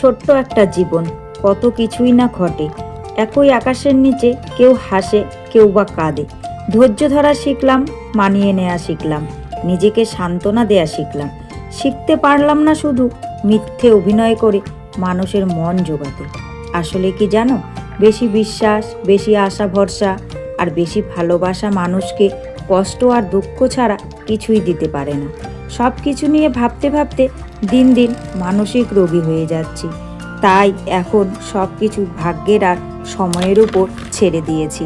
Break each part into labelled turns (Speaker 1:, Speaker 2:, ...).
Speaker 1: ছোট্ট একটা জীবন, কত কিছুই না ঘটে। একই আকাশের নিচে কেউ হাসে, কেউ বা কাঁদে। ধৈর্য ধরা শিখলাম, মানিয়ে নেওয়া শিখলাম, নিজেকে সান্ত্বনা দেয়া শিখলাম। শিখতে পারলাম না শুধু মিথ্যে অভিনয় করে মানুষের মন জোগাতে। আসলে কি জানো, বেশি বিশ্বাস, বেশি আশা ভরসা আর বেশি ভালোবাসা মানুষকে কষ্ট আর দুঃখ ছাড়া কিছুই দিতে পারে না। সব কিছু নিয়ে ভাবতে ভাবতে দিন দিন মানসিক রোগী হয়ে যাচ্ছি। তাই এখন সব কিছু ভাগ্যের আর সময়ের উপর ছেড়ে দিয়েছি।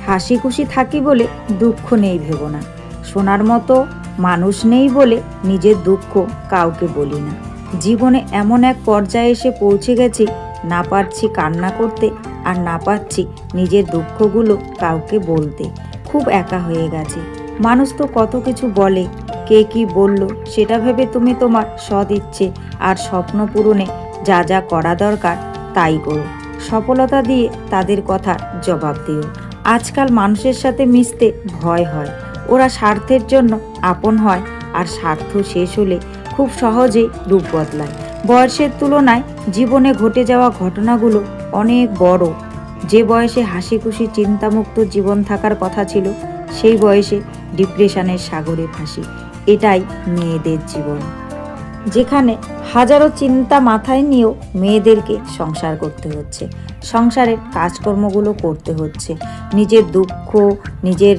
Speaker 1: হাসি খুশি থাকি বলে দুঃখ নেই ভেবো না। শোনার মতো মানুষ নেই বলে নিজের দুঃখ কাউকে বলি না। জীবনে এমন এক পর্যায়ে এসে পৌঁছে গেছি, না পারছি কান্না করতে আর না পারছি নিজের দুঃখগুলো কাউকে বলতে। খুব একা হয়ে গেছে। মানুষ তো কত কিছু বলে, কে কি বলল সেটা ভেবে তুমি তোমার সৎ ইচ্ছে আর স্বপ্ন পূরণে যা যা করা দরকার তাই করো। সফলতা দিয়ে তাদের কথা জবাব দিও। আজকাল মানুষের সাথে মিশতে ভয় হয়। ওরা স্বার্থের জন্য আপন হয় আর স্বার্থ শেষ হলে খুব সহজেই রূপ বদলায়। বয়সের তুলনায় জীবনে ঘটে যাওয়া ঘটনাগুলো অনেক বড়। যে বয়সে হাসি খুশি চিন্তামুক্ত জীবন থাকার কথা ছিল, সেই বয়সে ডিপ্রেশনের সাগরে ভাসি। এটাই মেয়েদের জীবন, যেখানে হাজারো চিন্তা মাথায় নিয়েও মেয়েদেরকে সংসার করতে হচ্ছে, সংসারের কাজকর্মগুলো করতে হচ্ছে। নিজের দুঃখ, নিজের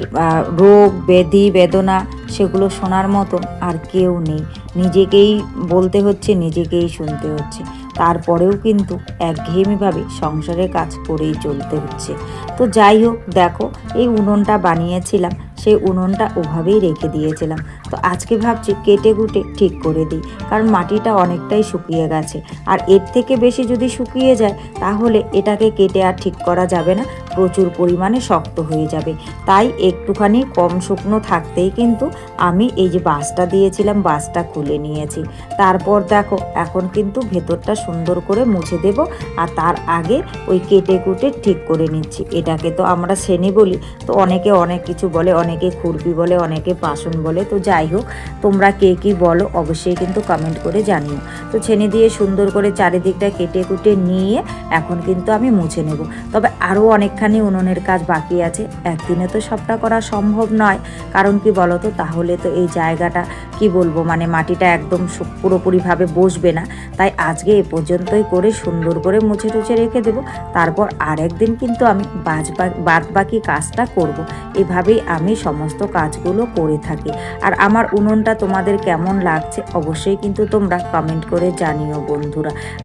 Speaker 1: রোগ ব্যাধি বেদনা সেগুলো শোনার মতন আর কেউ নেই। নিজেকেই বলতে হচ্ছে, নিজেকেই শুনতে হচ্ছে। তারপরেও কিন্তু একঘেয়েমিভাবে সংসারের কাজ করেই চলতে হচ্ছে। তো যাই হোক, দেখো এই উনুনটা বানিয়েছিলাম, সেই উনুনটা ওভাবেই রেখে দিয়েছিলাম। তো আজকে ভাবছি কেটে কুটে ঠিক করে দিই, কারণ মাটিটা অনেকটাই শুকিয়ে গেছে। আর এর থেকে বেশি যদি শুকিয়ে যায় তাহলে এটাকে কেটে আর ঠিক করা যাবে না, প্রচুর পরিমাণে শক্ত হয়ে যাবে। তাই একটুখানি কম শুকনো থাকতেই কিন্তু আমি এই যে বাঁশটা দিয়েছিলাম, বাঁশটা খুলে নিয়েছি। তারপর দেখো এখন কিন্তু ভেতরটা সুন্দর করে মুছে দেব, আর তার আগে ওই কেটে কুটে ঠিক করে নিচ্ছি। এটাকে তো আমরা ছেনি বলি, তো অনেকে অনেক কিছু বলে, অনেকে খুরপি বলে, অনেকে পাসন বলে। তো যাই হোক, তোমরা কে কী বলো অবশ্যই কিন্তু কমেন্ট করে জানিও। তো ছেনি দিয়ে সুন্দর করে চারিদিকটা কেটে কুটে নিয়ে এখন কিন্তু আমি মুছে নেব। তবে আরও অনেকখানি উনুনের কাজ বাকি আছে, একদিনে তো সবটা করা সম্ভব নয়। কারণ কি বলো তো, তাহলে তো এই জায়গাটা কি বলবো, মানে মাটিটা একদম পুরোপুরিভাবে বসবে না। তাই আজকে এ পর্যন্তই করে সুন্দর করে মুছে টুছে রেখে দেবো। তারপর আরেকদিন কিন্তু আমি বাদ বাকি কাজটা করব। এভাবেই আমি সমস্ত কাজগুলো করে থাকি। আর আমার উনুনটা তোমাদের কেমন লাগছে অবশ্যই কিন্তু তোমরা কমেন্ট করে জানিও বন্ধুরা।